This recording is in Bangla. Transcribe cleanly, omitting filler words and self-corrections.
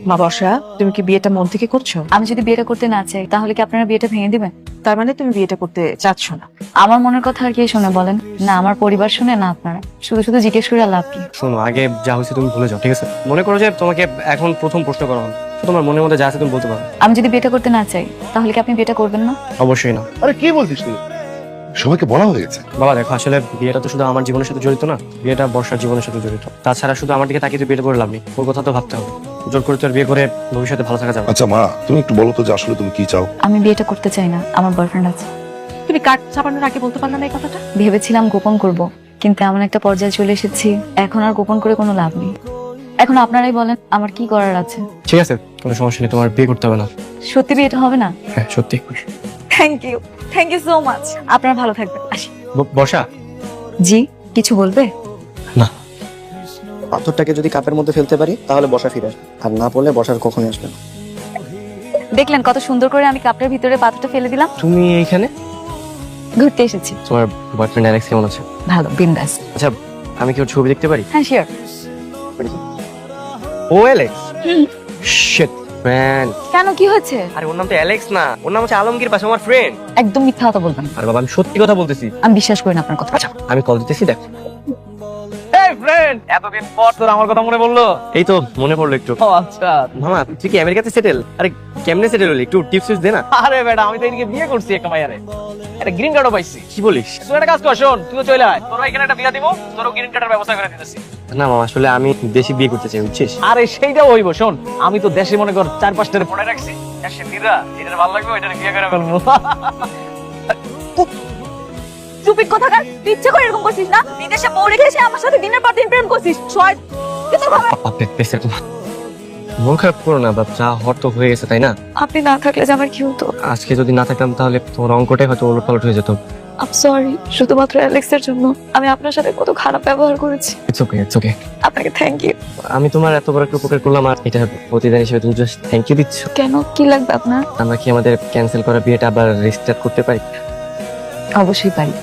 মা বর্ষা, তুমি কি বিয়েটা মন থেকে করছো? আমি যদি বিয়েটা করতে না চাই তাহলে কি আপনারা বিয়েটা ভেঙে দিবেন? তার মানে তুমি বিয়েটা করতে চাচ্ছ না? আমার মনের কথা আর কে শুনে বলেন? না আমার পরিবার শুনে, না আপনারা। শুধু শুধু জিজ্ঞেস করে লাভ কি? শোনো, আগে যা হয়েছে তুমি ভুলে যাও, ঠিক আছে? মনে করো যে তোমাকে এখন প্রথম প্রশ্ন করা হলো, তো তোমার মনের মধ্যে যা আছে তুমি বলতে পারো। আমি যদি বিয়েটা করতে না চাই তাহলে কি আপনি বিয়েটা করবেন না? অবশ্যই না। আরে কি বলছিস তুই? সবাইকে বলা হয়েছে। বাবা দেখো, আসলে বিয়েটা তো শুধু আমার জীবনের সাথে জড়িত না, বিয়েটা বর্ষার জীবনের সাথে জড়িত। তাছাড়া শুধু আমার দিকে তাকিয়ে তো বিয়েটা করে লাভ নেই, ওর কথা তো ভাবতে হবে। জোর করে তো আর বিয়ে করে ভবিষ্যতে ভালো থাকা যাবে না। আচ্ছা মা, তুমি একটু বলো তো যে আসলে তুমি কি চাও? আমি বিয়েটা করতে চাই না, আমার বয়ফ্রেন্ড আছে। তুমি কাঠ চাপানোর আগে বলতে পারলে না এই কথাটা? ভেবেছিলাম গোপন করব, কিন্তু এমন একটা পর্যায়ে চলে এসেছি, এখন আর গোপন করে কোনো লাভ নেই। এখন আপনারাই বলেন আমার কি করার আছে? ঠিক আছে, কোনো সমস্যা নেই, তোমার বিয়ে করতে হবে না। সত্যি বিয়েটা হবে না? হ্যাঁ সত্যি। Thank you so much. আপনারা ভালো থাকবেন, আসি। বর্ষা, জি, কিছু বলবে? না, পাথরটাকে যদি কাপের মধ্যে ফেলতে পারি তাহলে বর্ষা ফিরে আসবে, আর না পড়লে বর্ষার কখনোই আসবে না। দেখলেন কত সুন্দর করে আমি কাপড়ের ভিতরে পাথরটা ফেলে দিলাম? তুমি এইখানে? ঘুরতে এসেছি। তোমার বয়ফ্রেন্ড অ্যালেক্স কেমন আছে? ভালো, বিন্দাস। আচ্ছা, আমি কি ওর ছবি দেখতে পারি? হ্যাঁ শিওর। ও অ্যালেক্স? Shit man. কেন, কি হয়েছে? আরে ওর নাম তো অ্যালেক্স না, ওর নাম হচ্ছে আলমগীর পাশে আমার ফ্রেন্ড। একদম মিথ্যা কথা বলবেন। আরে বাবা, আমি সত্যি কথা বলতেছি। আমি বিশ্বাস করি না আপনার কথা। আচ্ছা, আমি কল দিতেছি, দেখ। এই ফ্রেন্ড, এতদিন পর তোর আমার কথা মনে পড়লো? এই তো মনে পড়লো একটু। ও আচ্ছা। মামা, তুই কি আমেরিকাতে সেটেল? আরে কেমনে সেটেল হলি, একটু টিপস দে না। আরে বেটা, আমি তো এদিকে বিয়ে করছি একটা মাইয়ারে, একটা গ্রিন কার্ডও পাইছি। কি বলিস? তুই একটা কাজ কর, শোন, তুইও চলে আয়, তোর এখানে একটা বিয়ে দিব, তোরও গ্রিন কার্ডের ব্যবস্থা করে দিতেছি। না মামা, আসলে আমি দেশি বিয়ে করতে চাই, বুঝছিস? আরে সেইটাও হইব, শোন, আমি তো দেশে মনে কর 4-5টারে পড়ে রাখছি, দেশে নিরা যেটা ভালো লাগবে ওইটারে বিয়ে করে ফেলবো। চুপিক কথাকার, তুই ইচ্ছে করে এরকম করছিস না? বিদেশে বউ রেখে এসে আমার সাথে দিনের পর দিন প্রেম করছিস। শয় কিছু হবে। মন খারাপ করো না বাপ, যা হওয়ার তো হয়ে গেছে, তাই না? আপনি না থাকলে যে আমার কি হতো? আজকে যদি না থাকতাম তাহলে তোমার অঙ্কটাই হয়তো ওলট পালট হয়ে যেত। আই সরি, শুধুমাত্র অ্যালেক্সের জন্য আমি আপনার সাথে কত খারাপ ব্যবহার করেছি। It's okay, it's okay. আপনাকে থ্যাংক ইউ। আমি তোমার এত বড় একটা উপকার করলাম, আর এটা প্রতিদান হিসেবে তুমি জাস্ট থ্যাংক ইউ দিচ্ছ। কেন, কি লাগবে আপনার? আমরা কি আমাদের ক্যান্সেল করা বিয়েটা আবার রিস্টার্ট করতে পারি? অবশ্যই পারি।